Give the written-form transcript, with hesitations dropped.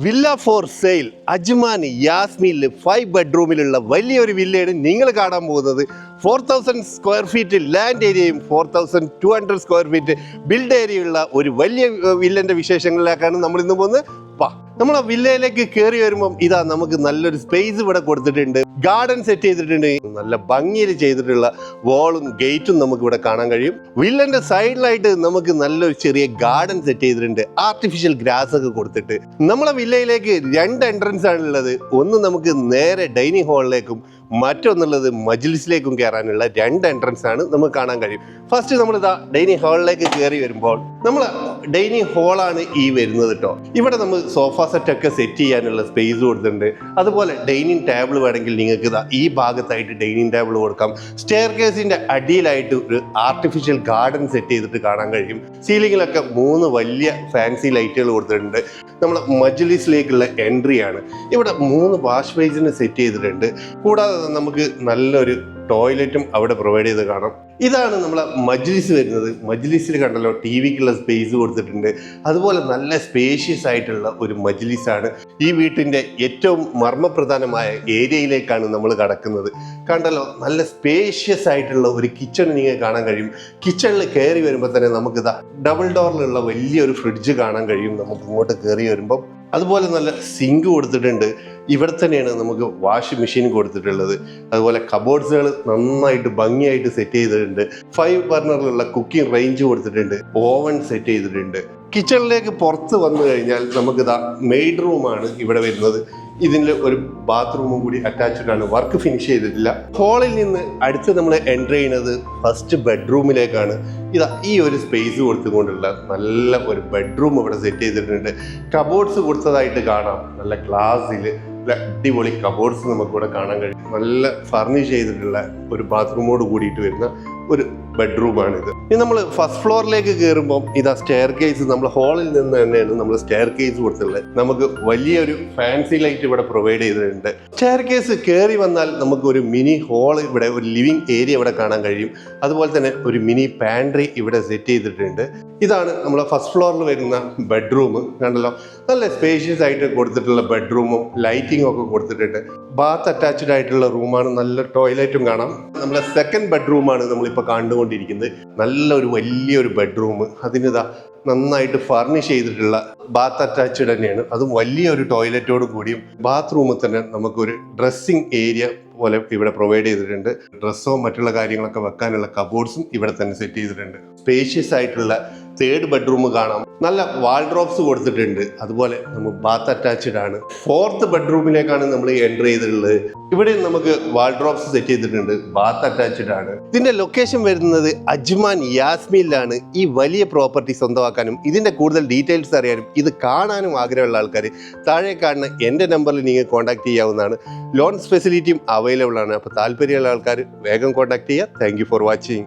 Villa for sale Ajman യാസ്മീനിൽ 5 ബെഡ്റൂമിലുള്ള വലിയൊരു വില്ലയാണ് നിങ്ങൾ കാണാൻ പോകുന്നത്. 4000 സ്ക്വയർ ഫീറ്റ് ലാൻഡ് ഏരിയയും 4200 സ്ക്വയർ ഫീറ്റ് ബിൽഡ് ഏരിയയുള്ള ഒരു വലിയ വില്ലൻ്റെ വിശേഷങ്ങളിലേക്കാണ് നമ്മൾ ഇന്ന് പോകുന്നത്. നമ്മളെ വില്ലയിലേക്ക് കയറി വരുമ്പം ഇതാ നമുക്ക് നല്ലൊരു സ്പേസ് ഇവിടെ കൊടുത്തിട്ടുണ്ട്, ഗാർഡൻ സെറ്റ് ചെയ്തിട്ടുണ്ട്, നല്ല ഭംഗിയിൽ ചെയ്തിട്ടുള്ള വാളും ഗേറ്റും നമുക്ക് ഇവിടെ കാണാൻ കഴിയും. വില്ലന്റെ സൈഡിലായിട്ട് നമുക്ക് നല്ലൊരു ചെറിയ ഗാർഡൻ സെറ്റ് ചെയ്തിട്ടുണ്ട്, ആർട്ടിഫിഷ്യൽ ഗ്രാസ് ഒക്കെ കൊടുത്തിട്ട്. നമ്മളെ വില്ലയിലേക്ക് 2 എൻട്രൻസ് ആണുള്ളത്. ഒന്ന് നമുക്ക് നേരെ ഡൈനിങ് ഹാളിലേക്കും മറ്റൊന്നുള്ളത് മജ്ലിസിലേക്കും കയറാനുള്ള 2 എൻട്രൻസ് ആണ് നമുക്ക് കാണാൻ കഴിയും. ഫസ്റ്റ് നമ്മളിതാ ഡൈനിങ് ഹാളിലേക്ക് കയറി വരുമ്പോൾ നമ്മൾ ഡൈനിങ് ഹാളാണ് ഈ വരുന്നത് കേട്ടോ. ഇവിടെ നമ്മൾ സോഫ സെറ്റ് ഒക്കെ സെറ്റ് ചെയ്യാനുള്ള സ്പേസ് കൊടുത്തിട്ടുണ്ട്. അതുപോലെ ഡൈനിങ് ടേബിൾ വേണമെങ്കിൽ നിങ്ങൾക്ക് ഇതാ ഈ ഭാഗത്തായിട്ട് ഡൈനിങ് ടേബിൾ കൊടുക്കാം. സ്റ്റെയർ കേസിന്റെ അടിയിലായിട്ട് ഒരു ആർട്ടിഫിഷ്യൽ ഗാർഡൻ സെറ്റ് ചെയ്തിട്ട് കാണാൻ കഴിയും. സീലിങ്ങിലൊക്കെ 3 വലിയ ഫാൻസി ലൈറ്റുകൾ കൊടുത്തിട്ടുണ്ട്. നമ്മളെ മജ്ലിസിലേക്കുള്ള എൻട്രി ആണ്. ഇവിടെ 3 വാഷ് ബേസിന് സെറ്റ് ചെയ്തിട്ടുണ്ട്. കൂടാതെ നമുക്ക് നല്ലൊരു ടോയ്ലറ്റും അവിടെ പ്രൊവൈഡ് ചെയ്ത് കാണാം. ഇതാണ് നമ്മളെ മജ്ലിസ് വരുന്നത്. മജ്ലിസിൽ കണ്ടല്ലോ ടിവിക്കുള്ള സ്പേസ് കൊടുത്തിട്ടുണ്ട്. അതുപോലെ നല്ല സ്പേഷ്യസ് ആയിട്ടുള്ള ഒരു മജ്ലിസാണ്. ഈ വീട്ടിൻ്റെ ഏറ്റവും മർമ്മപ്രധാനമായ ഏരിയയിലേക്കാണ് നമ്മൾ കടക്കുന്നത്. കണ്ടല്ലോ, നല്ല സ്പേഷ്യസ് ആയിട്ടുള്ള ഒരു കിച്ചൺ നിങ്ങൾക്ക് കാണാൻ കഴിയും. കിച്ചണിൽ കയറി വരുമ്പോൾ തന്നെ നമുക്കിതാ ഡബിൾ ഡോറിലുള്ള വലിയൊരു ഫ്രിഡ്ജ് കാണാൻ കഴിയും നമുക്ക് ഇങ്ങോട്ട് കയറി വരുമ്പം. അതുപോലെ നല്ല സിങ്ക് കൊടുത്തിട്ടുണ്ട്. ഇവിടെ തന്നെയാണ് നമുക്ക് വാഷിംഗ് മെഷീൻ കൊടുത്തിട്ടുള്ളത്. അതുപോലെ കബോർഡ്സുകൾ നന്നായിട്ട് ഭംഗിയായിട്ട് സെറ്റ് ചെയ്തിട്ടുണ്ട്. 5 ബർണറിലുള്ള കുക്കിംഗ് റേഞ്ച് കൊടുത്തിട്ടുണ്ട്. ഓവൻ സെറ്റ് ചെയ്തിട്ടുണ്ട്. കിച്ചണിലേക്ക് പുറത്ത് വന്നു കഴിഞ്ഞാൽ നമുക്കിതാ മെയ്ഡ് റൂമാണ് ഇവിടെ വരുന്നത്. ഇതിൽ ഒരു ബാത്റൂമും കൂടി അറ്റാച്ച്ഡ് ആണ്. വർക്ക് ഫിനിഷ് ചെയ്തിട്ടില്ല. ഹാളിൽ നിന്ന് അടുത്ത് നമ്മൾ എൻ്റർ ചെയ്യുന്നത് ഫസ്റ്റ് ബെഡ്റൂമിലേക്കാണ്. ഇതാ ഈ ഒരു സ്പേസ് കൊടുത്തുകൊണ്ടുള്ള നല്ല ഒരു ബെഡ്റൂം ഇവിടെ സെറ്റ് ചെയ്തിട്ടുണ്ട്. കബോർഡ്സ് കൊടുത്തതായിട്ട് കാണാം. നല്ല ഗ്ലാസ്സിൽ അടിപൊളി കബോർഡ്സ് നമുക്കിവിടെ കാണാൻ കഴിയും. നല്ല ഫർണിഷ് ചെയ്തിട്ടുള്ള ഒരു ബാത്റൂമോട് കൂടിയിട്ട് വരുന്ന ഒരു ബെഡ്റൂമാണിത്. ഇനി നമ്മൾ ഫസ്റ്റ് ഫ്ലോറിലേക്ക് കയറുമ്പോൾ ഇതാ സ്റ്റെയർ കേസ്, നമ്മൾ ഹാളിൽ നിന്ന് തന്നെയാണ് നമ്മൾ സ്റ്റെയർ കേസ് കൊടുത്തിട്ടുള്ളത്. നമുക്ക് വലിയൊരു ഫാൻസി ലൈറ്റ് ഇവിടെ പ്രൊവൈഡ് ചെയ്തിട്ടുണ്ട്. സ്റ്റെയർ കേസ് കയറി വന്നാൽ നമുക്ക് ഒരു മിനി ഹാൾ ഇവിടെ, ഒരു ലിവിങ് ഏരിയ ഇവിടെ കാണാൻ കഴിയും. അതുപോലെ തന്നെ ഒരു മിനി പാൻട്രി ഇവിടെ സെറ്റ് ചെയ്തിട്ടുണ്ട്. ഇതാണ് നമ്മളെ ഫസ്റ്റ് ഫ്ലോറിൽ വരുന്ന ബെഡ്റൂം. കണ്ടല്ലോ, നല്ല സ്പേഷ്യസ് ആയിട്ട് കൊടുത്തിട്ടുള്ള ബെഡ്റൂമും ലൈറ്റിംഗ് ഒക്കെ കൊടുത്തിട്ടുണ്ട്. ബാത്ത് അറ്റാച്ച്ഡ് ആയിട്ടുള്ള റൂമാണ്. നല്ല ടോയ്ലറ്റും കാണാം. നമ്മളെ സെക്കൻഡ് ബെഡ്റൂമാണ് നമ്മളിപ്പോൾ കണ്ടുകൊണ്ടിരിക്കുന്നത്. നല്ലൊരു വലിയൊരു ബെഡ്റൂം. അതിനിതാ നന്നായിട്ട് ഫർണിഷ് ചെയ്തിട്ടുള്ള ബാത്ത് അറ്റാച്ച്ഡ് തന്നെയാണ്. അതും വലിയൊരു ടോയ്ലറ്റോട് കൂടിയും ബാത്റൂമിൽ തന്നെ നമുക്കൊരു ഡ്രസ്സിങ് ഏരിയ പോലെ ഇവിടെ പ്രൊവൈഡ് ചെയ്തിട്ടുണ്ട്. ഡ്രസ്സോ മറ്റുള്ള കാര്യങ്ങളൊക്കെ വെക്കാനുള്ള കബോർഡ്സും ഇവിടെ തന്നെ സെറ്റ് ചെയ്തിട്ടുണ്ട്. സ്പേഷ്യസ് ആയിട്ടുള്ള 3rd ബെഡ്റൂം കാണാം. നല്ല വാൾഡ്രോബ്സ് കൊടുത്തിട്ടുണ്ട്. അതുപോലെ നമ്മൾ ബാത്ത് അറ്റാച്ച്ഡ് ആണ്. 4th ബെഡ്റൂമിലേക്കാണ് നമ്മൾ എൻ്റർ ചെയ്തിട്ടുള്ളത്. ഇവിടെ നമുക്ക് വാൾഡ്രോബ്സ് സെറ്റ് ചെയ്തിട്ടുണ്ട്. ബാത്ത് അറ്റാച്ച്ഡ് ആണ്. ഇതിന്റെ ലൊക്കേഷൻ വരുന്നത് അജ്മാൻ യാസ്മീനിലാണ്. ഈ വലിയ പ്രോപ്പർട്ടി സ്വന്തമാക്കാനും ഇതിന്റെ കൂടുതൽ ഡീറ്റെയിൽസ് അറിയാനും ഇത് കാണാനും ആഗ്രഹമുള്ള ആൾക്കാർ താഴെ കാണുന്ന എൻ്റെ നമ്പറിൽ നിങ്ങൾ കോൺടാക്ട് ചെയ്യാവുന്നതാണ്. ലോൺ ഫെസിലിറ്റിയും അവൈലബിൾ ആണ്. അപ്പോൾ താല്പര്യമുള്ള ആൾക്കാർ വേഗം കോൺടാക്ട് ചെയ്യുക. Thank you for watching.